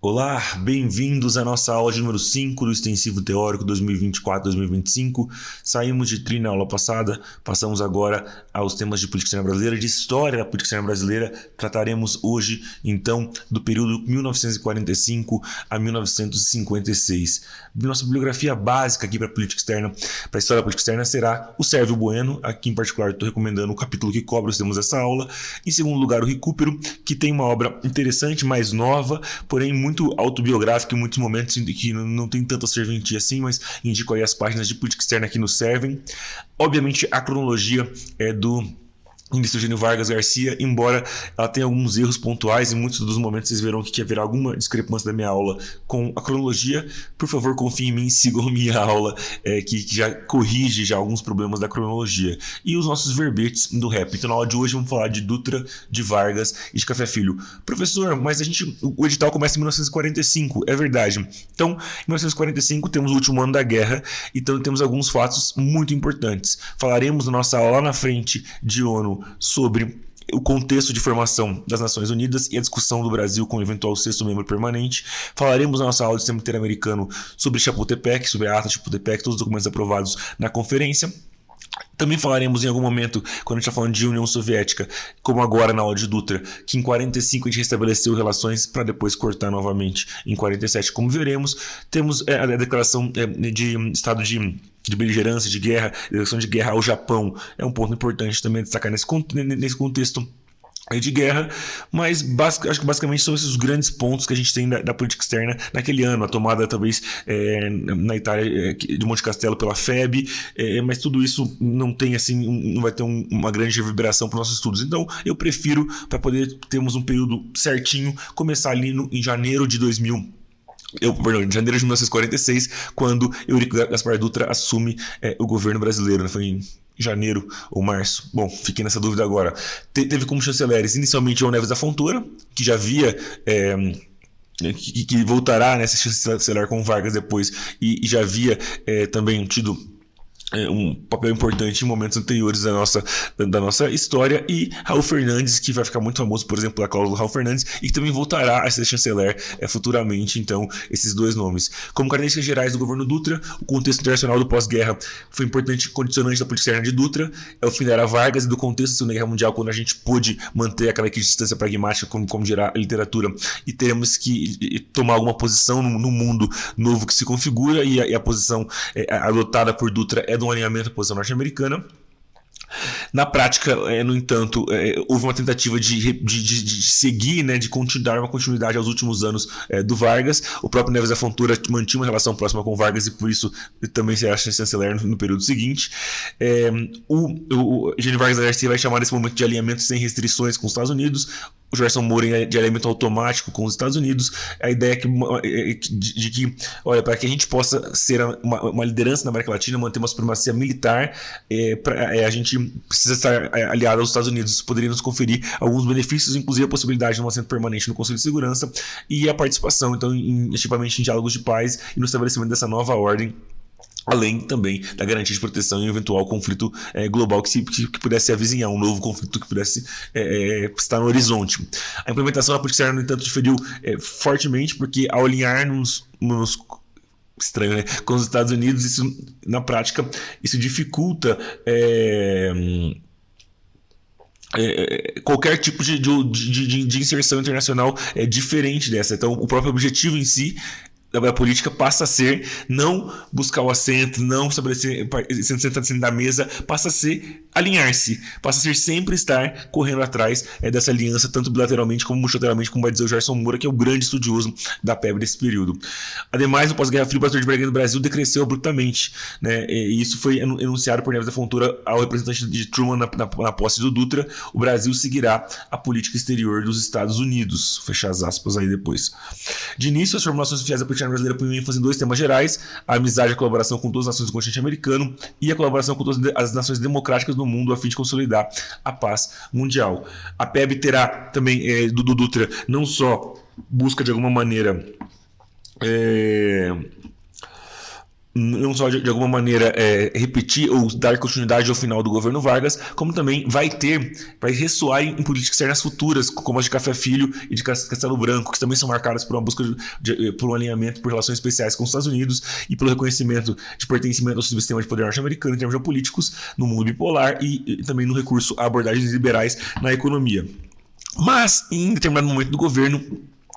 Olá, bem-vindos à nossa aula de número 5 do Extensivo Teórico 2024-2025. Saímos de TRI na aula passada, passamos agora aos temas de política externa brasileira, de história da política externa brasileira. Trataremos hoje, então, do período 1945 a 1956. Nossa bibliografia básica aqui para a política externa, para a história da política externa, será o Sérvio Bueno. Aqui, em particular, estou recomendando o capítulo que cobre os temas dessa aula. Em segundo lugar, o Recupero, que tem uma obra interessante, mais nova, porém muito autobiográfico em muitos momentos que não tem tanta serventia assim, mas indico aí as páginas de política externa que nos servem. Obviamente, a cronologia é do ministro Eugênio Vargas Garcia, embora ela tenha alguns erros pontuais, em muitos dos momentos vocês verão que haverá alguma discrepância da minha aula com a cronologia. Por favor, confiem em mim, sigam minha aula, que já corrige já alguns problemas da cronologia. E os nossos verbetes do rap. Então, na aula de hoje, vamos falar de Dutra, de Vargas e de Café Filho. Professor, mas o edital começa em 1945, é verdade. Então, em 1945 temos o último ano da guerra, então temos alguns fatos muito importantes. Falaremos na nossa aula lá na frente de ONU sobre o contexto de formação das Nações Unidas e a discussão do Brasil como eventual sexto membro permanente. Falaremos na nossa aula de sistema interamericano sobre Chapultepec, sobre a ata de Chapultepec, todos os documentos aprovados na conferência. Também falaremos em algum momento, quando a gente está falando de União Soviética, como agora na aula de Dutra, que em 1945 a gente restabeleceu relações para depois cortar novamente em 1947. Como veremos, temos a declaração de estado de beligerância, de guerra, declaração de guerra ao Japão. É um ponto importante também destacar nesse contexto de guerra, mas acho que basicamente são esses os grandes pontos que a gente tem da política externa naquele ano. A tomada talvez na Itália de Monte Castelo pela FEB, mas tudo isso não tem assim, não vai ter uma grande reverberação para os nossos estudos. Então eu prefiro, para poder termos um período certinho, começar ali em janeiro de 2000. Em janeiro de 1946, quando Eurico Gaspar Dutra assume o governo brasileiro, né? Foi em janeiro ou março. Bom, fiquei nessa dúvida agora. Teve como chanceleres inicialmente João Neves da Fontoura, que já havia que voltará, né, ser chanceler com Vargas depois, e já havia também tido um papel importante em momentos anteriores da nossa história, e Raul Fernandes, que vai ficar muito famoso, por exemplo, pela cláusula Raul Fernandes, e que também voltará a ser chanceler futuramente. Então, esses dois nomes. Como características gerais do governo Dutra, o contexto internacional do pós-guerra foi importante condicionante da política externa de Dutra, o fim da era Vargas e do contexto da Segunda Guerra Mundial, quando a gente pôde manter aquela equidistância pragmática, como dirá a literatura, e teremos que tomar alguma posição no mundo novo que se configura, e a posição adotada por Dutra é de um alinhamento à posição norte-americana. Na prática, no entanto, houve uma tentativa de seguir, né, de dar uma continuidade aos últimos anos do Vargas. O próprio Neves da Fontoura mantinha uma relação próxima com Vargas e por isso também será chanceler no período seguinte. O Eugênio Vargas Garcia vai chamar esse momento de alinhamento sem restrições com os Estados Unidos. O Gerson Moura de alinhamento automático com os Estados Unidos. A ideia de que, olha, para que a gente possa ser uma liderança na América Latina, manter uma supremacia militar, a gente precisa estar aliado aos Estados Unidos. Isso poderia nos conferir alguns benefícios, inclusive a possibilidade de um assento permanente no Conselho de Segurança e a participação, então, ativamente em diálogos de paz e no estabelecimento dessa nova ordem, além também da garantia de proteção em um eventual conflito global que pudesse avizinhar, um novo conflito que pudesse estar no horizonte. A implementação da política externa, no entanto, diferiu fortemente, porque ao alinhar-nos estranho, né, com os Estados Unidos, isso, na prática, isso dificulta qualquer tipo de inserção internacional diferente dessa. Então, o próprio objetivo em si da política passa a ser não buscar o assento, não estabelecer sentado da mesa, passa a ser alinhar-se, passa a ser sempre estar correndo atrás dessa aliança, tanto bilateralmente como multilateralmente, como vai dizer o Gerson Moura, que é o grande estudioso da PEB desse período. Ademais, no pós-guerra frio, o pastor de Bragança no Brasil decresceu abruptamente, né? E isso foi enunciado por Neves da Fontoura ao representante de Truman na posse do Dutra. O Brasil seguirá a política exterior dos Estados Unidos, fechar as aspas aí depois. De início, as formulações oficiais da política brasileira põem ênfase em dois temas gerais: a amizade e a colaboração com todas as nações do continente americano e a colaboração com todas as nações democráticas do mundo a fim de consolidar a paz mundial. A PEB terá também, do Dutra, não só busca de alguma maneira não só de alguma maneira repetir ou dar continuidade ao final do governo Vargas, como também vai ressoar em políticas externas futuras, como as de Café Filho e de Castelo Branco, que também são marcadas por uma busca por um alinhamento, por relações especiais com os Estados Unidos e pelo reconhecimento de pertencimento ao sistema de poder norte-americano em termos geopolíticos, no mundo bipolar e também no recurso a abordagens liberais na economia. Mas, em determinado momento do governo,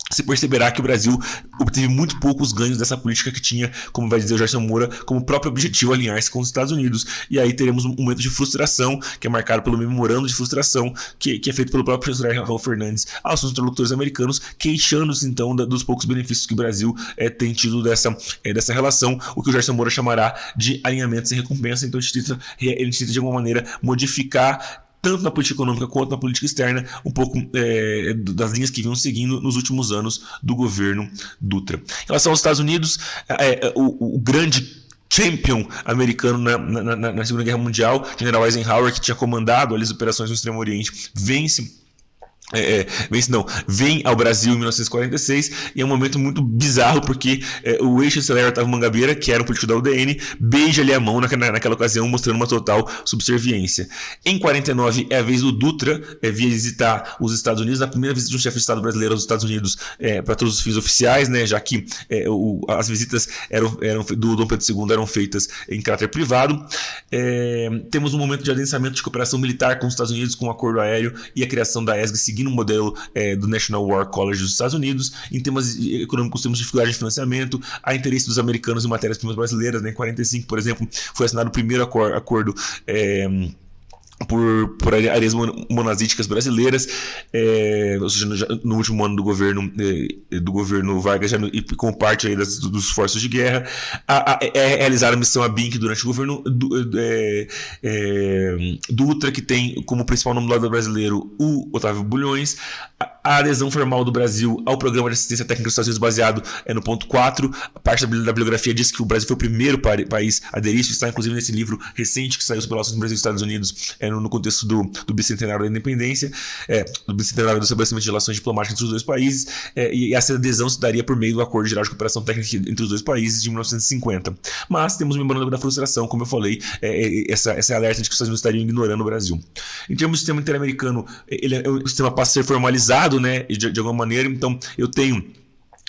se perceberá que o Brasil obteve muito poucos ganhos dessa política que tinha, como vai dizer o Gerson Moura, como próprio objetivo alinhar-se com os Estados Unidos. E aí teremos um momento de frustração, que é marcado pelo memorando de frustração, que é feito pelo próprio chanceler Raul Fernandes aos seus interlocutores americanos, queixando-se então dos poucos benefícios que o Brasil tem tido dessa relação, o que o Gerson Moura chamará de alinhamento sem recompensa. Então ele tenta de alguma maneira modificar, tanto na política econômica quanto na política externa, um pouco das linhas que vinham seguindo nos últimos anos do governo Dutra. Em relação aos Estados Unidos, o grande champion americano na Segunda Guerra Mundial, General Eisenhower, que tinha comandado as operações no Extremo Oriente, vem ao Brasil em 1946 e é um momento muito bizarro porque o ex-chanceler Otávio Mangabeira, que era um político da UDN, beija ali a mão naquela ocasião, mostrando uma total subserviência. Em 49 é a vez do Dutra visitar os Estados Unidos, na primeira visita de um chefe de Estado brasileiro aos Estados Unidos para todos os fins oficiais, né, já que as visitas do Dom Pedro II eram feitas em caráter privado. Temos um momento de adensamento de cooperação militar com os Estados Unidos, com o acordo aéreo e a criação da ESG, seguindo o modelo do National War College dos Estados Unidos. Em temas econômicos, temos dificuldade de financiamento, há interesse dos americanos em matérias-primas brasileiras, né? Em 45, por exemplo, foi assinado o primeiro acordo por áreas monazíticas brasileiras, ou seja, no último ano do governo Vargas, já como parte aí dos esforços de guerra. Realizaram a missão ABINC durante o governo Dutra, que tem como principal nome do lado brasileiro o Otávio Bulhões. A adesão formal do Brasil ao Programa de Assistência Técnica dos Estados Unidos, baseado no ponto 4. A parte da bibliografia diz que o Brasil foi o primeiro país a aderir. Isso está inclusive nesse livro recente que saiu sobre relações do Brasil e Estados Unidos, no contexto do bicentenário da independência, do bicentenário do estabelecimento de relações diplomáticas entre os dois países, e essa adesão se daria por meio do Acordo Geral de Cooperação Técnica entre os dois países de 1950. Mas temos o memorando da frustração, como eu falei, essa alerta de que os Estados Unidos estariam ignorando o Brasil. Em termos do sistema interamericano, o sistema passa a ser formalizado, né, de alguma maneira. Então eu tenho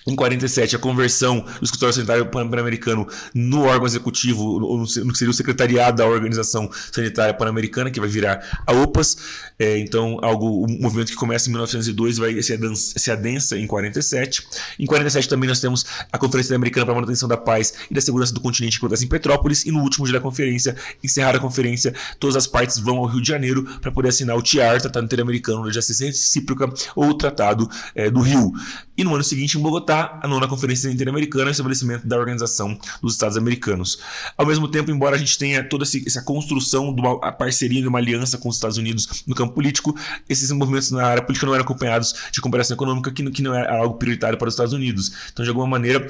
em 47 a conversão do Escritório Sanitário Pan-Americano no órgão executivo, ou no que seria o secretariado da Organização Sanitária Pan-Americana, que vai virar a OPAS. Então um movimento que começa em 1902 e vai se adensa em 47. Em 47 também nós temos a Conferência Americana para a Manutenção da Paz e da Segurança do Continente, que acontece em Petrópolis, e no último dia da conferência, encerrada a conferência, todas as partes vão ao Rio de Janeiro para poder assinar o TIAR, Tratado Interamericano de Assistência Recíproca, ou o Tratado do Rio. E no ano seguinte, em Bogotá, a 9ª Conferência Interamericana, o estabelecimento da Organização dos Estados Americanos. Ao mesmo tempo, embora a gente tenha toda essa construção de uma parceria, de uma aliança com os Estados Unidos no campo político, esses movimentos na área política não eram acompanhados de cooperação econômica, que não era algo prioritário para os Estados Unidos. Então, de alguma maneira,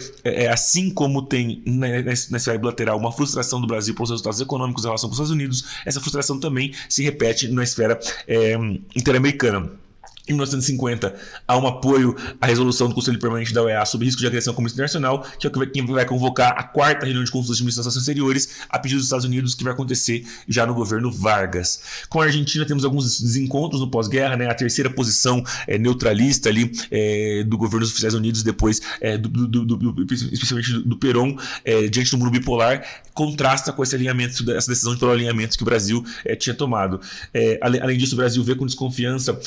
assim como tem nessa bilateral uma frustração do Brasil pelos resultados econômicos em relação com os Estados Unidos, essa frustração também se repete na esfera interamericana. Em 1950, há um apoio à resolução do Conselho Permanente da OEA sobre risco de agressão comércio internacional, que é quem vai convocar a 4ª reunião de consultas de ministros das Relações Exteriores, a pedido dos Estados Unidos, que vai acontecer já no governo Vargas. Com a Argentina, temos alguns desencontros no pós-guerra, né? A terceira posição neutralista ali do governo dos oficiais unidos, depois especialmente do Perón, diante do mundo bipolar, contrasta com esse alinhamento, essa decisão de alinhamento que o Brasil tinha tomado. Além disso, o Brasil vê com desconfiança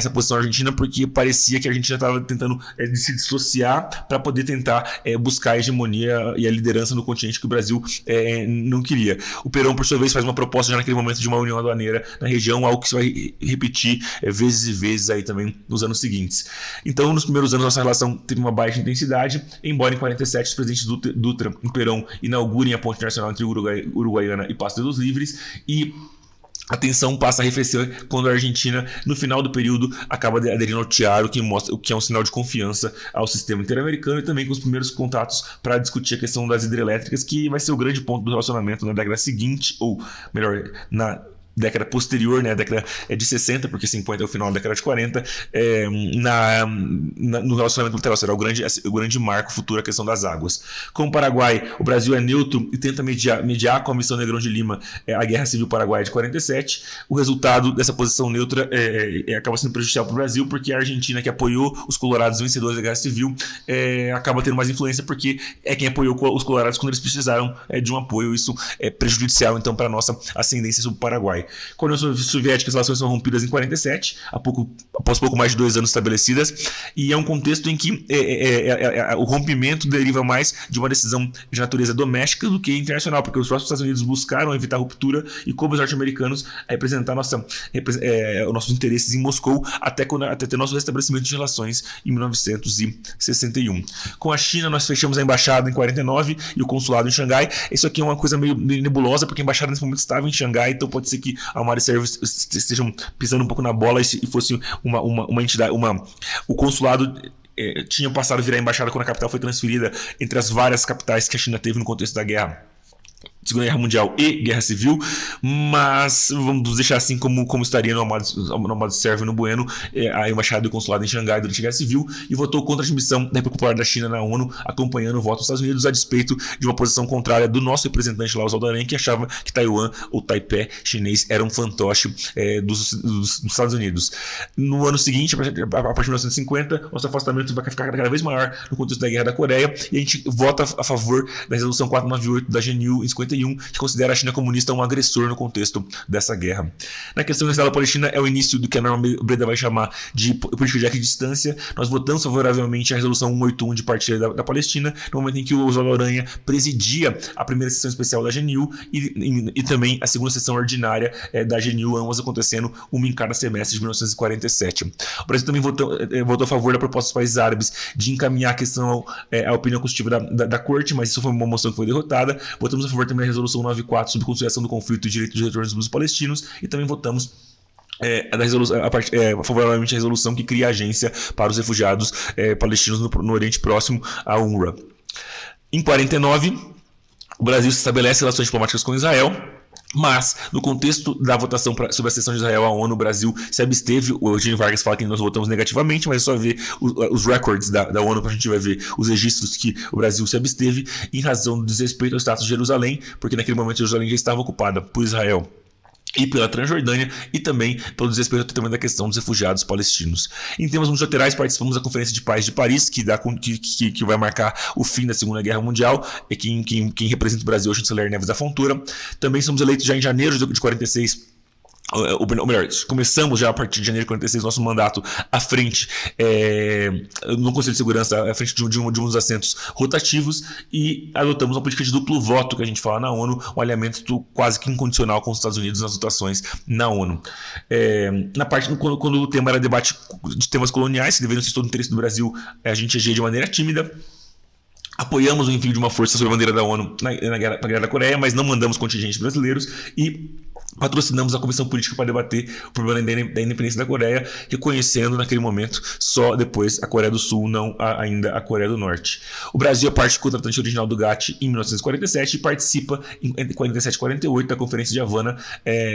essa posição argentina, porque parecia que a Argentina estava tentando se dissociar para poder tentar buscar a hegemonia e a liderança no continente que o Brasil não queria. O Perón, por sua vez, faz uma proposta já naquele momento de uma união aduaneira na região, algo que se vai repetir vezes e vezes aí também nos anos seguintes. Então, nos primeiros anos, nossa relação teve uma baixa intensidade, embora em 47 os presidentes Dutra e Perón inaugurem a ponte internacional entre Uruguaiana e Pasto de los Livres, e a tensão passa a arrefecer quando a Argentina, no final do período, acaba aderindo ao TIAR, o que é um sinal de confiança ao sistema interamericano, e também com os primeiros contatos para discutir a questão das hidrelétricas, que vai ser o grande ponto do relacionamento na década seguinte, ou melhor, década posterior, né, a década de 60, porque 50 é o final da década de 40, no relacionamento bilateral. Será o grande marco futuro a questão das águas. Com o Paraguai, o Brasil é neutro e tenta mediar com a missão Negrão de Lima a Guerra Civil Paraguaia de 47. O resultado dessa posição neutra acaba sendo prejudicial para o Brasil, porque a Argentina, que apoiou os colorados vencedores da Guerra Civil, acaba tendo mais influência, porque é quem apoiou os colorados quando eles precisaram de um apoio. Isso é prejudicial, então, para a nossa ascendência sobre o Paraguai. Com a União Soviética, as relações são rompidas em 47, após pouco mais de 2 anos estabelecidas, e é um contexto em que o rompimento deriva mais de uma decisão de natureza doméstica do que internacional, porque os próprios Estados Unidos buscaram evitar a ruptura e, como os norte-americanos, representar nossos interesses em Moscou até ter nosso restabelecimento de relações em 1961. Com a China, nós fechamos a embaixada em 49 e o consulado em Xangai. Isso aqui é uma coisa meio nebulosa, porque a embaixada nesse momento estava em Xangai, então pode ser que a Armed Services estejam pisando um pouco na bola e fosse uma entidade, o consulado tinha passado a virar embaixada quando a capital foi transferida entre as várias capitais que a China teve no contexto da Segunda Guerra Mundial e Guerra Civil, mas vamos deixar assim como estaria no Amado Sérvio no Bueno, a embaixada e o consulado em Xangai durante a Guerra Civil, e votou contra a admissão da República Popular da China na ONU, acompanhando o voto dos Estados Unidos, a despeito de uma posição contrária do nosso representante lá, o Zaldaran, que achava que Taiwan ou Taipei chinês era um fantoche dos Estados Unidos. No ano seguinte, a partir de 1950, nosso afastamento vai ficar cada vez maior no contexto da Guerra da Coreia, e a gente vota a favor da Resolução 498 da GNU em 51, que considera a China comunista um agressor no contexto dessa guerra. Na questão da Israelo-Palestina, é o início do que a Norma Breda vai chamar de política de equidistância. Nós votamos favoravelmente a Resolução 181 de partilha da Palestina, no momento em que o Oswaldo Aranha presidia a primeira sessão especial da GNU e também a segunda sessão ordinária da GNU, ambas acontecendo uma em cada semestre de 1947. O Brasil também votou a favor da proposta dos países árabes de encaminhar a questão à opinião constitutiva da Corte, mas isso foi uma moção que foi derrotada. Votamos a favor também da Resolução 94 sobre conciliação do conflito e direito de retorno dos palestinos, e também votamos favoravelmente a resolução que cria a agência para os refugiados palestinos no Oriente Próximo, a UNRWA. Em 49, o Brasil se estabelece relações diplomáticas com Israel, mas, no contexto da votação sobre a cessão de Israel à ONU, o Brasil se absteve. O Eugênio Vargas fala que nós votamos negativamente, mas é só ver os records da ONU para a gente vai ver os registros que o Brasil se absteve em razão do desrespeito ao status de Jerusalém, porque naquele momento Jerusalém já estava ocupada por Israel e pela Transjordânia, e também pelo desrespeito ao tratamento da questão dos refugiados palestinos. Em temas multilaterais, participamos da Conferência de Paz de Paris, que vai marcar o fim da Segunda Guerra Mundial, e quem representa o Brasil é o chanceler Neves da Fontoura. Também somos eleitos já em janeiro de 46, ou melhor, começamos já a partir de janeiro de 46 nosso mandato à frente no Conselho de Segurança, à frente de um dos assentos rotativos, e adotamos uma política de duplo voto, que a gente fala na ONU, um alinhamento quase que incondicional com os Estados Unidos nas votações na ONU. Quando o tema era debate de temas coloniais, que deveriam ser todo o interesse do Brasil, a gente agia de maneira tímida. Apoiamos o envio de uma força sob a bandeira da ONU na Guerra da Coreia, mas não mandamos contingentes brasileiros, e patrocinamos a Comissão Política para debater o problema da independência da Coreia, reconhecendo naquele momento só depois a Coreia do Sul, não ainda a Coreia do Norte. O Brasil é parte contratante original do GATT em 1947 e participa entre 47 e 48 da Conferência de Havana,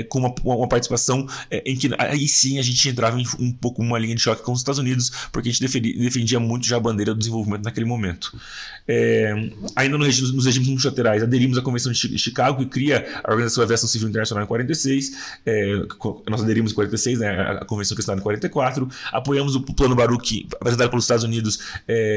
com uma participação em que aí sim a gente entrava em um pouco uma linha de choque com os Estados Unidos, porque a gente defendia muito já a bandeira do desenvolvimento naquele momento. Ainda nos regimes multilaterais, aderimos à Convenção de Chicago, que cria a Organização de Aviação Civil Internacional em 46, nós aderimos em 46, né, a Convenção que está em 44, apoiamos o Plano Baruch, apresentado pelos Estados Unidos,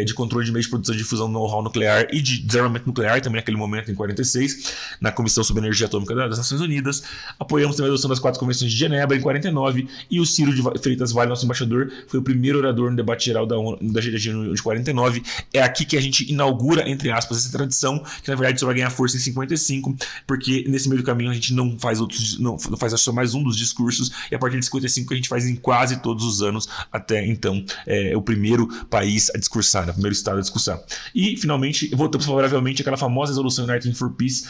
de controle de meios de produção e difusão do know-how nuclear e de desarmamento nuclear, também naquele momento, em 46, na Comissão sobre Energia Atômica das Nações Unidas. Apoiamos também a adoção das 4 Convenções de Genebra, em 49, e o Ciro de Freitas Vale, nosso embaixador, foi o primeiro orador no debate geral da ONU de 49. É aqui que a gente inaugura, entre aspas, essa tradição, que na verdade só vai ganhar força em 55, porque nesse meio do caminho a gente não faz só mais um dos discursos, e a partir de 55 que a gente faz em quase todos os anos até então. É o primeiro país a discursar, o primeiro estado a discursar. E finalmente votamos favoravelmente àquela famosa resolução United for Peace,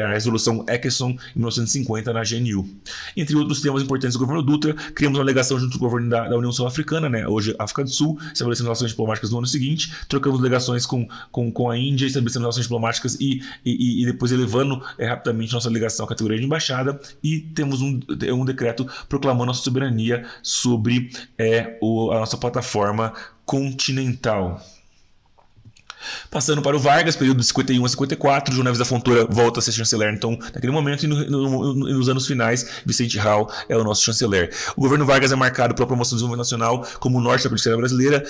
a resolução Eckerson, em 1950, na GNU. Entre outros temas importantes do governo Dutra, criamos uma delegação junto com o governo da União Sul-Africana, né, hoje África do Sul, estabelecendo relações diplomáticas no ano seguinte, trocamos delegações com a Índia, estabelecendo relações diplomáticas e depois elevando rapidamente nossa ligação à categoria de embaixada, e e temos um decreto proclamando a soberania sobre a nossa plataforma continental. Passando para o Vargas, período de 51 a 54, João Neves da Fontoura volta a ser chanceler, então, naquele momento, e nos anos finais, Vicente Hall é o nosso chanceler. O governo Vargas é marcado pela promoção do desenvolvimento nacional como o norte da política brasileira,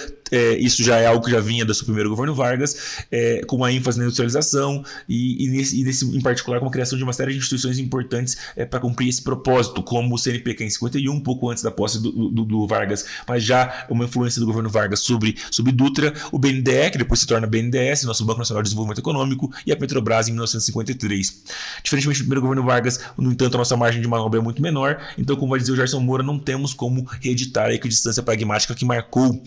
isso já é algo que já vinha do seu primeiro governo Vargas, com uma ênfase na industrialização e nesse, em particular, com a criação de uma série de instituições importantes para cumprir esse propósito, como o CNPq em 51, um pouco antes da posse do Vargas, mas já uma influência do governo Vargas sobre Dutra, o BNDE, que depois se torna BNDES, nosso Banco Nacional de Desenvolvimento Econômico, e a Petrobras em 1953. Diferentemente do primeiro governo Vargas, no entanto, a nossa margem de manobra é muito menor, então, como vai dizer o Gerson Moura, não temos como reeditar a equidistância pragmática que marcou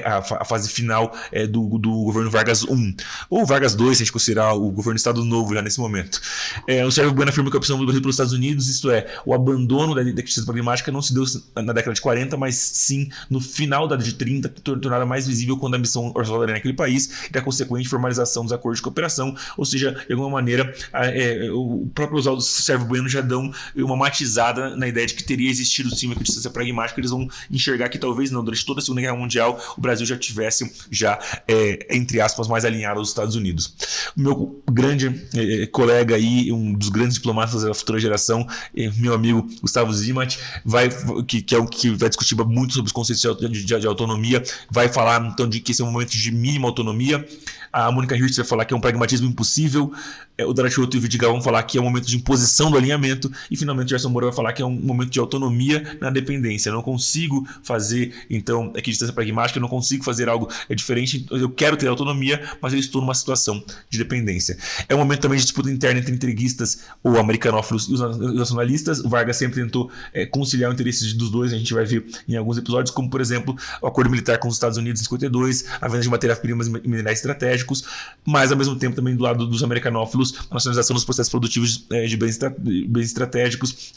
a fase final do governo Vargas I, ou Vargas II, se a gente considerar o governo Estado Novo já nesse momento. O Sérgio Bueno afirma que a opção do Brasil pelos Estados Unidos, isto é, o abandono da equidistância pragmática não se deu na década de 40, mas sim no final da década de 30, tornada mais visível quando a missão orçamentária naquele país e a consequente formalização dos acordos de cooperação, ou seja, de alguma maneira, o próprio Oswaldo Sérgio Bueno já dão uma matizada na ideia de que teria existido sim uma equidistância pragmática. Eles vão enxergar que talvez não, durante toda a Segunda Guerra Mundial, o Brasil já tivesse, entre aspas, mais alinhado aos Estados Unidos. O meu grande colega aí, um dos grandes diplomatas da futura geração, meu amigo Gustavo Zimat, que é o que vai discutir muito sobre os conceitos de autonomia, vai falar então de que esse é um momento de mínima autonomia. A Mônica Hirst vai falar que é um pragmatismo impossível. O Darachioto e o Vidigal vão falar que é um momento de imposição do alinhamento. E finalmente o Gerson Moura vai falar que é um momento de autonomia na dependência. Eu não consigo fazer, então, equidistância pragmática, eu não consigo fazer algo diferente. Eu quero ter autonomia, mas eu estou numa situação de dependência. É um momento também de disputa interna entre entreguistas ou americanófilos e os nacionalistas. O Vargas sempre tentou conciliar o interesse dos dois. A gente vai ver em alguns episódios, como, por exemplo, o acordo militar com os Estados Unidos em 52, a venda de matérias-primas e minerais estratégicos, mas, ao mesmo tempo, também do lado dos americanófilos, a nacionalização dos processos produtivos de bens estratégicos,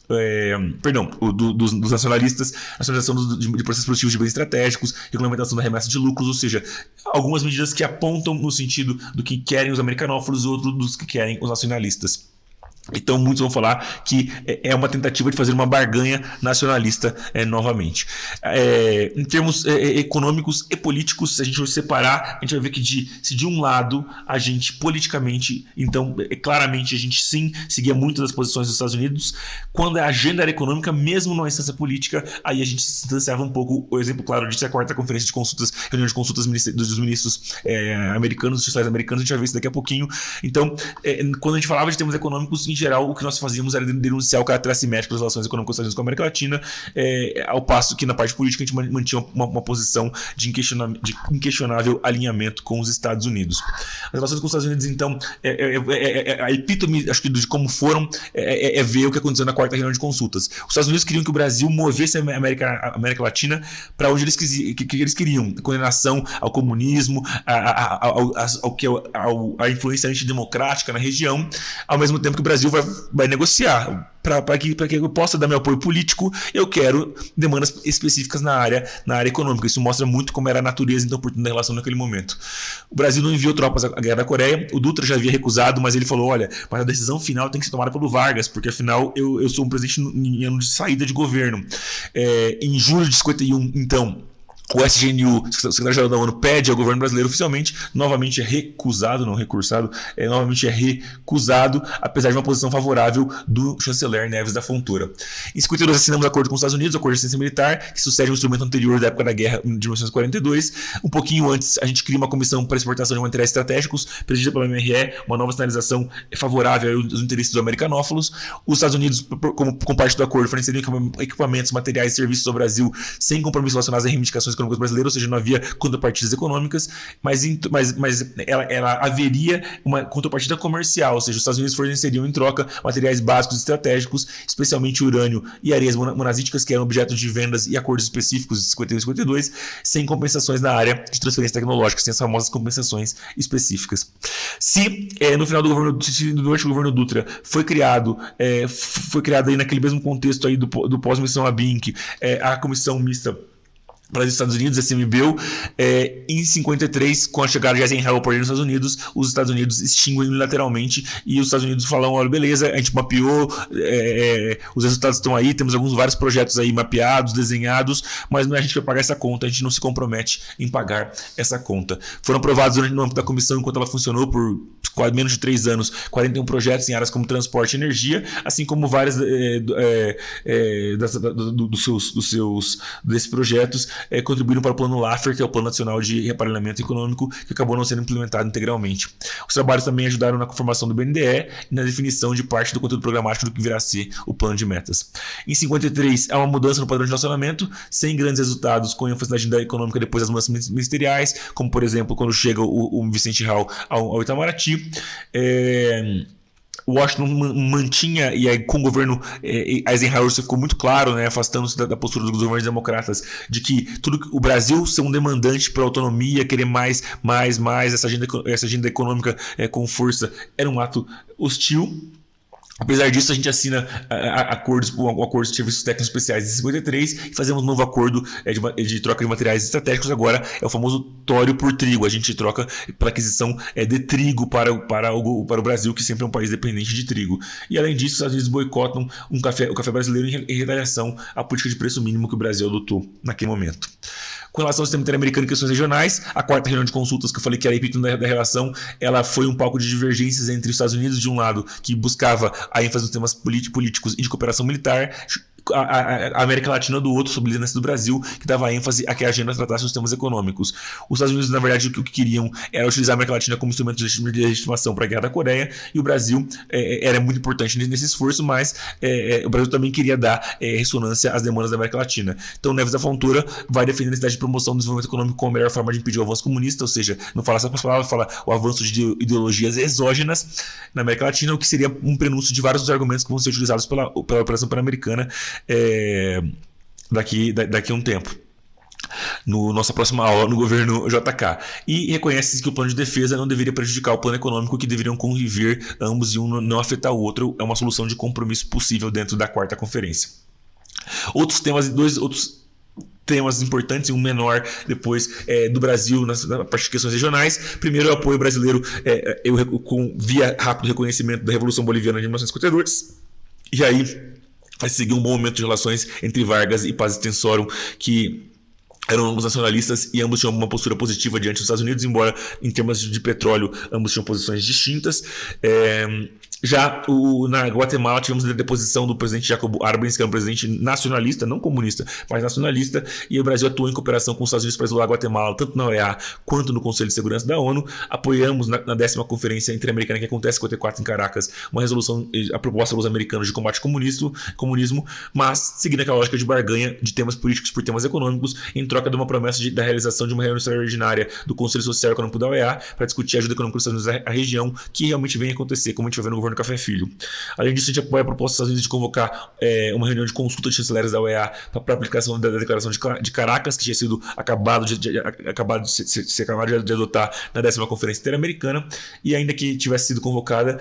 dos nacionalistas, a nacionalização de processos produtivos de bens estratégicos, regulamentação da remessa de lucros, ou seja, algumas medidas que apontam no sentido do que querem os americanófilos e outros dos que querem os nacionalistas. Então muitos vão falar que é uma tentativa de fazer uma barganha nacionalista novamente. Em termos econômicos e políticos, se a gente for separar, a gente vai ver que se de um lado a gente politicamente, então claramente a gente sim seguia muitas das posições dos Estados Unidos. Quando a agenda era econômica, mesmo numa instância política, aí a gente se distanciava um pouco. O exemplo claro disso é a quarta conferência de consultas, reunião de consultas dos ministros americanos, dos chancelers americanos. A gente vai ver isso daqui a pouquinho. Então, quando a gente falava de termos econômicos, em geral, o que nós fazíamos era denunciar o caráter assimétrico das relações econômicas dos Estados Unidos com a América Latina, ao passo que na parte política a gente mantinha uma posição de inquestionável alinhamento com os Estados Unidos. As relações com os Estados Unidos, então, a epítome, acho que, de como foram, ver o que aconteceu na quarta reunião de consultas. Os Estados Unidos queriam que o Brasil movesse a América Latina para onde eles queriam, condenação ao comunismo, a influência antidemocrática na região, ao mesmo tempo que o Brasil vai negociar. Para que eu possa dar meu apoio político, eu quero demandas específicas na área econômica. Isso mostra muito como era a natureza, então, portanto, da relação naquele momento. O Brasil não enviou tropas à Guerra da Coreia, o Dutra já havia recusado, mas ele falou, olha, mas a decisão final tem que ser tomada pelo Vargas, porque afinal eu sou um presidente em ano de saída de governo. Em julho de 51, então, o SGNU, o secretário-geral da ONU, pede ao governo brasileiro oficialmente, novamente é recusado, não recursado, novamente é recusado, apesar de uma posição favorável do chanceler Neves da Fontoura. Em 52 assinamos acordo com os Estados Unidos, acordo de assistência militar, que sucede um instrumento anterior da época da guerra de 1942. Um pouquinho antes, a gente cria uma comissão para exportação de materiais estratégicos, presidida pela MRE, uma nova sinalização favorável aos interesses dos americanófilos. Os Estados Unidos, com parte do acordo, forneceriam equipamentos, materiais e serviços ao Brasil sem compromissos relacionados a reivindicações econômicas brasileiras, ou seja, não havia contrapartidas econômicas, mas ela haveria uma contrapartida comercial, ou seja, os Estados Unidos forneceriam em troca materiais básicos estratégicos, especialmente urânio e areias monazíticas, que eram objeto de vendas e acordos específicos de 51 e 52, sem compensações na área de transferência tecnológica, sem as famosas compensações específicas. Se no final durante o governo Dutra foi criado aí naquele mesmo contexto aí do pós-missão ABINC, a comissão mista para os Estados Unidos, SMBio, em 53, com a chegada de Eisenhower ao poder nos Estados Unidos, os Estados Unidos extinguem unilateralmente e os Estados Unidos falam, olha, beleza, a gente mapeou, os resultados estão aí, temos vários projetos aí mapeados, desenhados, mas não é a gente que vai pagar essa conta, a gente não se compromete em pagar essa conta. Foram aprovados no âmbito da comissão, enquanto ela funcionou por menos de 3 anos, 41 projetos em áreas como transporte e energia, assim como várias desses projetos contribuíram para o Plano Laffer, que é o Plano Nacional de Reparelhamento Econômico, que acabou não sendo implementado integralmente. Os trabalhos também ajudaram na formação do BNDE e na definição de parte do conteúdo programático do que virá a ser o plano de metas. Em 53, há uma mudança no padrão de relacionamento, sem grandes resultados, com ênfase na agenda econômica depois das mudanças ministeriais, como, por exemplo, quando chega o Vicente Hall ao Itamaraty. Washington mantinha, e aí com o governo Eisenhower isso ficou muito claro, né, afastando-se da postura dos governos democratas, de que o Brasil ser um demandante para autonomia, querer mais, essa agenda econômica com força, era um ato hostil. Apesar disso, a gente assina o acordo de serviços técnicos especiais de 53 e fazemos um novo acordo de troca de materiais estratégicos. Agora é o famoso tório por trigo. A gente troca pela aquisição de trigo para o Brasil, que sempre é um país dependente de trigo. E além disso, os Estados Unidos boicotam o café brasileiro em retaliação à política de preço mínimo que o Brasil adotou naquele momento. Com relação ao sistema interamericano e questões regionais, a quarta reunião de consultas que eu falei que era repito da relação, ela foi um palco de divergências entre os Estados Unidos, de um lado, que buscava a ênfase nos temas políticos e de cooperação militar, a América Latina do outro, sob a liderança do Brasil, que dava ênfase a que a agenda tratasse os temas econômicos. Os Estados Unidos, na verdade, o que queriam era utilizar a América Latina como instrumento de legitimação para a guerra da Coreia, e o Brasil era muito importante nesse esforço, mas o Brasil também queria dar ressonância às demandas da América Latina. Então, Neves da Fontoura vai defender a necessidade de promoção do desenvolvimento econômico como a melhor forma de impedir o avanço comunista, ou seja, não fala essas palavras, fala o avanço de ideologias exógenas na América Latina, o que seria um prenúncio de vários dos argumentos que vão ser utilizados pela Operação Pan-Americana daqui a um tempo, nossa próxima aula no governo JK. E reconhece que o plano de defesa não deveria prejudicar o plano econômico, que deveriam conviver ambos e um não afetar o outro. É uma solução de compromisso possível dentro da quarta conferência. Outros temas importantes e um menor depois do Brasil na parte de questões regionais. Primeiro, o apoio brasileiro via rápido reconhecimento da Revolução Boliviana de 1952. E aí vai seguir um bom momento de relações entre Vargas e Paz Tensorum, que eram ambos nacionalistas e ambos tinham uma postura positiva diante dos Estados Unidos, embora em termos de petróleo ambos tinham posições distintas. Já na Guatemala tivemos a deposição do presidente Jacobo Arbenz, que era um presidente nacionalista, não comunista, mas nacionalista, e o Brasil atuou em cooperação com os Estados Unidos para isolar a Guatemala, tanto na OEA quanto no Conselho de Segurança da ONU. Apoiamos na 10ª Conferência Interamericana, que acontece em 54 em Caracas, uma resolução, a proposta dos americanos de combate ao comunismo, mas seguindo aquela lógica de barganha de temas políticos por temas econômicos, em troca de uma promessa da realização de uma reunião extraordinária do Conselho Social e Econômico da OEA para discutir a ajuda econômica dos Estados Unidos à região, que realmente vem acontecer, como a gente vai ver no governo Café Filho. Além disso, a gente apoia a proposta dos Estados Unidos de convocar uma reunião de consulta de chanceleres da OEA para a aplicação da Declaração de Caracas, que tinha sido acabado de adotar na 10ª Conferência Interamericana, e ainda que tivesse sido convocada,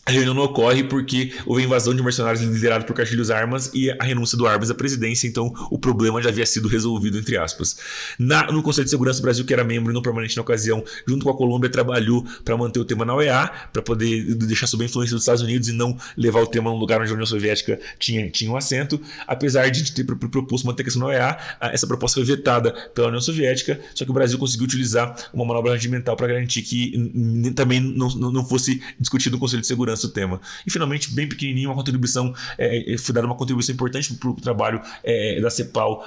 a reunião não ocorre porque houve a invasão de mercenários liderados por Castilhos Armas e a renúncia do Armas à presidência, então o problema já havia sido resolvido, entre aspas. No Conselho de Segurança, o Brasil, que era membro e não permanente na ocasião, junto com a Colômbia, trabalhou para manter o tema na OEA, para poder deixar sob a influência dos Estados Unidos e não levar o tema a um lugar onde a União Soviética tinha um assento. Apesar de ter proposto manter a questão na OEA, essa proposta foi vetada pela União Soviética, só que o Brasil conseguiu utilizar uma manobra regimental para garantir que também não fosse discutido no Conselho de Segurança o tema. E finalmente, bem pequenininho, uma contribuição, foi dada uma contribuição importante para o trabalho da CEPAL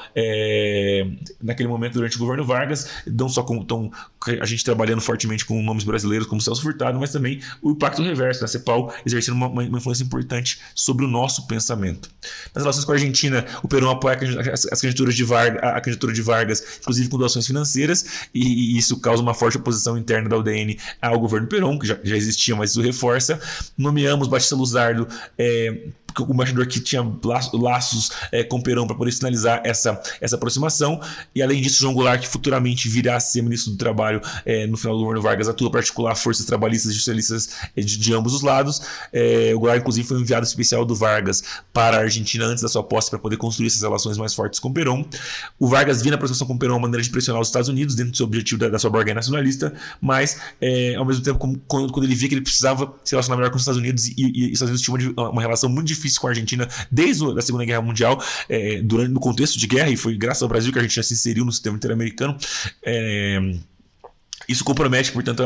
naquele momento durante o governo Vargas, não só a gente trabalhando fortemente com nomes brasileiros como Celso Furtado, mas também o impacto reverso da CEPAL exercendo uma influência importante sobre o nosso pensamento. Nas relações com a Argentina, o Perón apoia as candidaturas a candidatura de Vargas, inclusive com doações financeiras, e isso causa uma forte oposição interna da UDN ao governo Perón, que já existia, mas isso reforça. Nomeamos Batista Luzardo o embaixador que tinha laços com Perón para poder sinalizar essa aproximação. E além disso, João Goulart, que futuramente virá a ser ministro do Trabalho no final do governo Vargas, atua para articular forças trabalhistas e socialistas de ambos os lados. O Goulart, inclusive, foi um enviado especial do Vargas para a Argentina antes da sua posse para poder construir essas relações mais fortes com Perón. O Vargas via na aproximação com Perón uma maneira de pressionar os Estados Unidos dentro do seu objetivo da sua barganha nacionalista, mas ao mesmo tempo, quando ele via que ele precisava se relacionar melhor com os Estados Unidos, e os Estados Unidos tinham uma relação muito difícil com a Argentina desde a Segunda Guerra Mundial, no contexto de guerra, e foi graças ao Brasil que a Argentina se inseriu no sistema interamericano. Isso compromete, portanto,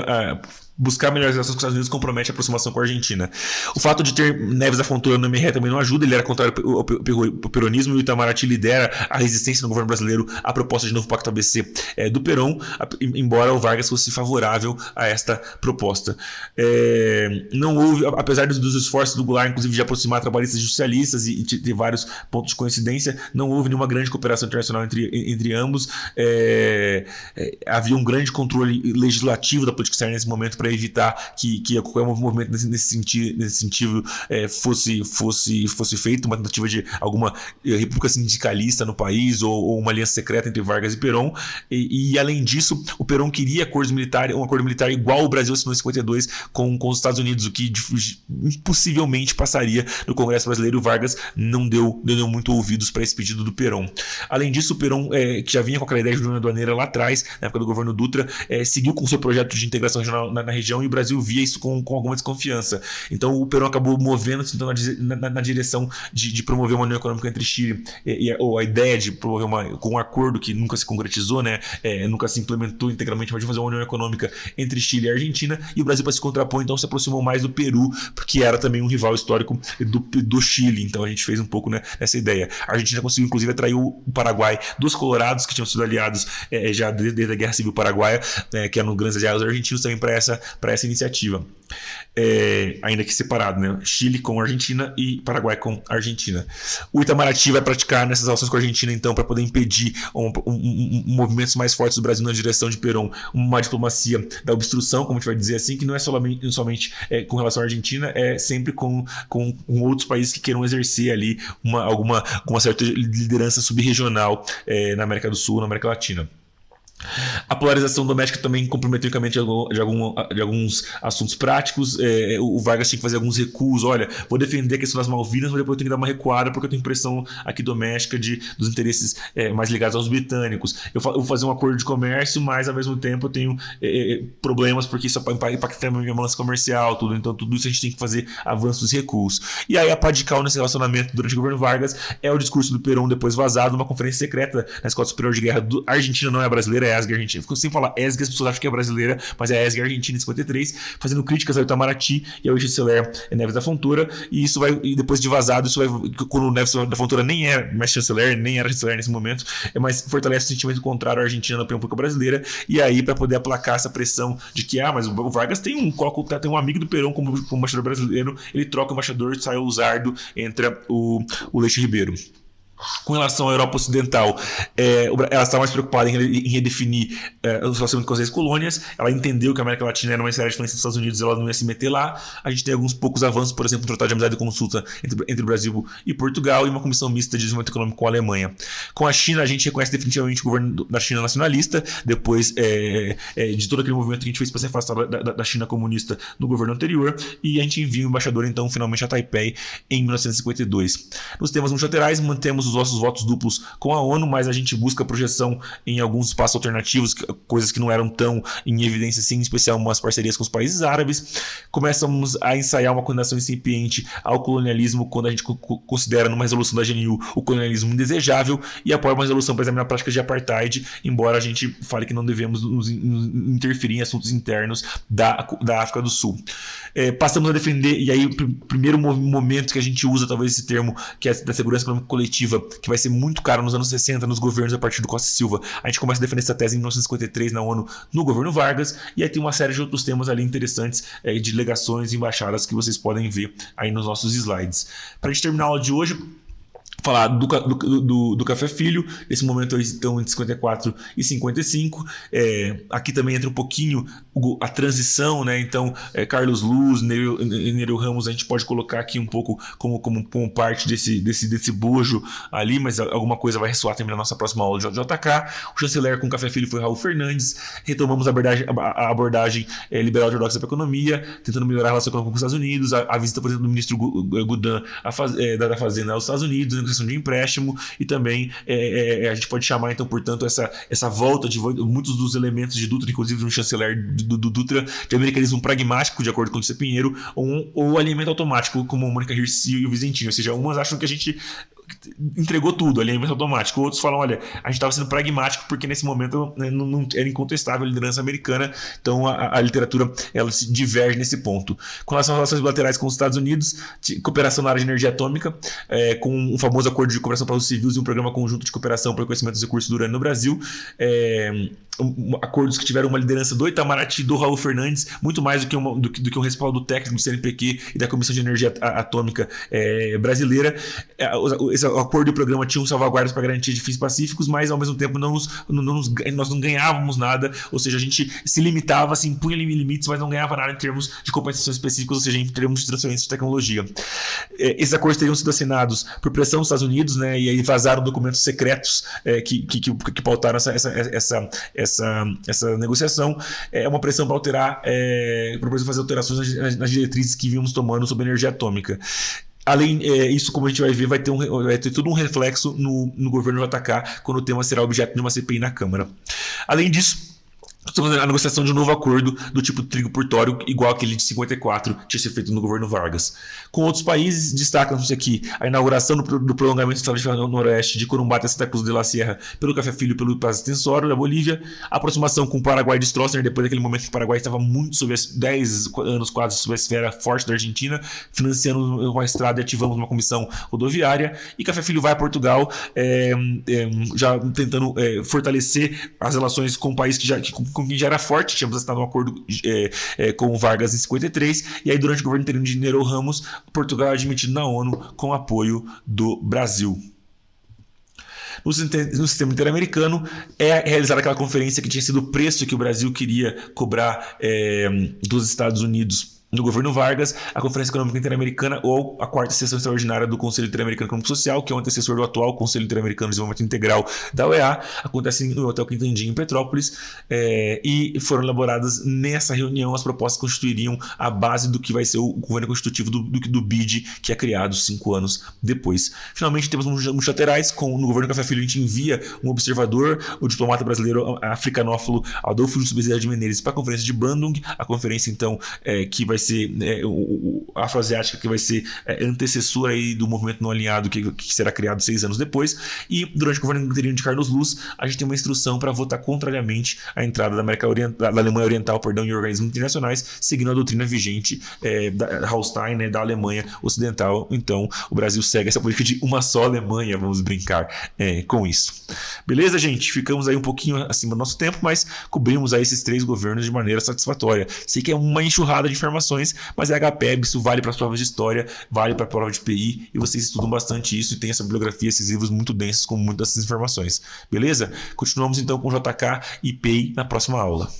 buscar melhores relações com os Estados Unidos compromete a aproximação com a Argentina. O fato de ter Neves da Fontoura no MRE também não ajuda, ele era contrário ao peronismo, e o Itamaraty lidera a resistência no governo brasileiro à proposta de novo pacto ABC do Perón, embora o Vargas fosse favorável a esta proposta. Não houve, apesar dos esforços do Goulart, inclusive, de aproximar trabalhistas e socialistas e ter vários pontos de coincidência, não houve nenhuma grande cooperação internacional entre ambos. Havia um grande controle legislativo da política externa nesse momento para evitar que qualquer movimento nesse sentido fosse feito, uma tentativa de alguma república sindicalista no país ou uma aliança secreta entre Vargas e Perón. E além disso, o Perón queria um acordo militar igual o Brasil assinou em 52 com os Estados Unidos, o que impossivelmente passaria no Congresso brasileiro. O Vargas não deu muito ouvidos para esse pedido do Perón. Além disso, o Perón, que já vinha com aquela ideia de união aduaneira lá atrás, na época do governo Dutra, seguiu com o seu projeto de integração regional na região, e o Brasil via isso com alguma desconfiança. Então o Perón acabou movendo-se na direção de promover uma união econômica entre Chile, ou a ideia de promover um acordo que nunca se concretizou, nunca se implementou integralmente, mas de fazer uma união econômica entre Chile e Argentina. E o Brasil, para se contrapor, então se aproximou mais do Peru, porque era também um rival histórico do Chile. Então a gente fez um pouco nessa ideia. A Argentina conseguiu inclusive atrair o Paraguai dos Colorados, que tinham sido aliados já desde a Guerra Civil Paraguaia, que eram grandes aliados argentinos também para essa iniciativa. Ainda que separado, Chile com a Argentina e Paraguai com a Argentina. O Itamaraty vai praticar nessas relações com a Argentina, então, para poder impedir movimentos mais fortes do Brasil na direção de Perón, uma diplomacia da obstrução, como a gente vai dizer assim, que não é somente com relação à Argentina, é sempre com outros países que queiram exercer ali uma certa liderança subregional na América do Sul, na América Latina. A polarização doméstica também comprometeu unicamente de alguns assuntos práticos. O Vargas tinha que fazer alguns recuos. Olha, vou defender a questão das Malvinas, mas depois eu tenho que dar uma recuada porque eu tenho pressão aqui doméstica dos interesses mais ligados aos britânicos. Eu vou fazer um acordo de comércio, mas ao mesmo tempo eu tenho problemas porque isso impacta a minha balança comercial, tudo. Então tudo isso a gente tem que fazer avanços e recuos. E aí a pá de cal nesse relacionamento durante o governo Vargas é o discurso do Perón, depois vazado numa conferência secreta na Escola Superior de Guerra. A Argentina não é brasileira, é a ESG Argentina. Ficou sem falar ESG, as pessoas acham que é brasileira, mas é a ESG Argentina em 53, fazendo críticas ao Itamaraty e ao chanceler Neves da Fontoura. E depois de vazado, quando o Neves da Fontoura nem é mais chanceler, nem era chanceler nesse momento, mas fortalece o sentimento contrário à Argentina na opinião pública brasileira. E aí, para poder aplacar essa pressão de que, mas o Vargas tem um amigo do Perón como embaixador brasileiro, ele troca o embaixador, sai o Luzardo, entra o Leixo Ribeiro. Com relação à Europa Ocidental, ela está mais preocupada em redefinir o relacionamento com as ex-colônias. Ela entendeu que a América Latina era uma esfera de influência dos Estados Unidos, ela não ia se meter lá. A gente tem alguns poucos avanços, por exemplo, um tratado de amizade e consulta entre o Brasil e Portugal, e uma comissão mista de desenvolvimento econômico com a Alemanha. Com a China, a gente reconhece definitivamente o governo da China nacionalista, depois de todo aquele movimento que a gente fez para se afastar da China comunista no governo anterior, e a gente envia o embaixador, então, finalmente a Taipei em 1952. Nos temas multilaterais, mantemos os nossos votos duplos com a ONU, mas a gente busca projeção em alguns espaços alternativos, coisas que não eram tão em evidência assim, em especial umas parcerias com os países árabes. Começamos a ensaiar uma condenação incipiente ao colonialismo quando a gente considera numa resolução da GNU o colonialismo indesejável, e apoia uma resolução para examinar práticas de apartheid, embora a gente fale que não devemos nos interferir em assuntos internos da África do Sul. Passamos a defender, e aí o primeiro momento que a gente usa talvez esse termo, que é da segurança econômica coletiva, que vai ser muito caro nos anos 60 nos governos a partir do Costa e Silva. A gente começa a defender essa tese em 1953 na ONU, no governo Vargas, e aí tem uma série de outros temas ali interessantes, de delegações e embaixadas que vocês podem ver aí nos nossos slides. Para a gente terminar a aula de hoje, Falar do Café Filho, nesse momento eles estão entre 54 e 55. Aqui também entra um pouquinho a transição, né? Então, Carlos Luz, Nereu Ramos, a gente pode colocar aqui um pouco como parte desse bojo ali, mas alguma coisa vai ressoar também na nossa próxima aula de JK. O chanceler com Café Filho foi Raul Fernandes. Retomamos a abordagem liberal ortodoxa para a economia, tentando melhorar a relação com os Estados Unidos, a visita, por exemplo, do ministro Gudan da Fazenda aos Estados Unidos, negociação de empréstimo, e também a gente pode chamar, então, portanto, essa volta de muitos dos elementos de Dutra, inclusive no chanceler do Dutra, de americanismo pragmático, de acordo com o Dicê Pinheiro, ou alinhamento automático, como a Mônica Hirsi e o Vizentinho. Ou seja, umas acham que a gente entregou tudo, alinhamento automático. Outros falam, olha, a gente estava sendo pragmático porque nesse momento, né, não era incontestável a liderança americana, então a literatura ela se diverge nesse ponto. Com relação às relações bilaterais com os Estados Unidos, cooperação na área de energia atômica, com um famoso acordo de cooperação para os civis e um programa conjunto de cooperação para o reconhecimento dos recursos do urânio no Brasil, acordos que tiveram uma liderança do Itamaraty e do Raul Fernandes, muito mais do que um respaldo técnico do CNPq e da Comissão de Energia Atômica brasileira. Esse acordo e o programa tinham salvaguardas para garantir de fins pacíficos, mas ao mesmo tempo nós não ganhávamos nada, ou seja, a gente se limitava, se impunha limites, mas não ganhava nada em termos de compensações específicas, ou seja, em termos de transferência de tecnologia. Esses acordos teriam sido assinados por pressão dos Estados Unidos, né, e aí vazaram documentos secretos que pautaram essa negociação. É uma pressão para alterar, para fazer alterações nas diretrizes que vínhamos tomando sobre energia atômica. Além isso, como a gente vai ver, vai ter todo um reflexo no governo JK quando o tema será objeto de uma CPI na Câmara. Além disso, estamos na negociação de um novo acordo do tipo trigo por tório, igual aquele de 54 que tinha sido feito no governo Vargas. Com outros países, destacam-se aqui a inauguração do prolongamento do Estado de Ferro Noroeste de Corumbá até Santa Cruz de la Sierra pelo Café Filho e pelo Paz Tensório da Bolívia, a aproximação com o Paraguai de Stroessner, depois daquele momento que o Paraguai estava muito 10 anos quase sob a esfera forte da Argentina, financiando uma estrada e ativamos uma comissão rodoviária, e Café Filho vai a Portugal, já tentando fortalecer as relações com o país com quem já era forte. Tínhamos assinado um acordo com o Vargas em 53, e aí durante o governo interino de Nereu Ramos, Portugal é admitido na ONU com apoio do Brasil. No sistema interamericano, é realizada aquela conferência que tinha sido o preço que o Brasil queria cobrar dos Estados Unidos no governo Vargas, a Conferência Econômica Interamericana, ou a 4ª Sessão Extraordinária do Conselho Interamericano Econômico e Social, que é o antecessor do atual Conselho Interamericano de Desenvolvimento Integral da OEA, acontece no Hotel Quintandinha, em Petrópolis, e foram elaboradas nessa reunião as propostas que constituiriam a base do que vai ser o governo constitutivo do BID, que é criado 5 anos depois. Finalmente, temos multilaterais. No governo Café Filho, a gente envia um observador, o diplomata brasileiro africanófilo Adolfo Justo Bezerra de Menezes, para a Conferência de Bandung, a conferência, então, que vai ser a afroasiática, que vai ser antecessora aí do movimento não alinhado, que será criado 6 anos depois. E durante o governo interino de Carlos Luz, a gente tem uma instrução para votar contrariamente à entrada da Alemanha Oriental, em organismos internacionais, seguindo a doutrina vigente da Hallstein, né, da Alemanha Ocidental. Então, o Brasil segue essa política de uma só Alemanha, vamos brincar com isso. Beleza, gente? Ficamos aí um pouquinho acima do nosso tempo, mas cobrimos aí esses 3 governos de maneira satisfatória. Sei que é uma enxurrada de informações, mas é HPEB, isso vale para as provas de história, vale para a prova de PI, e vocês estudam bastante isso e tem essa bibliografia, esses livros muito densos com muitas informações. Beleza? Continuamos então com JK e PI na próxima aula.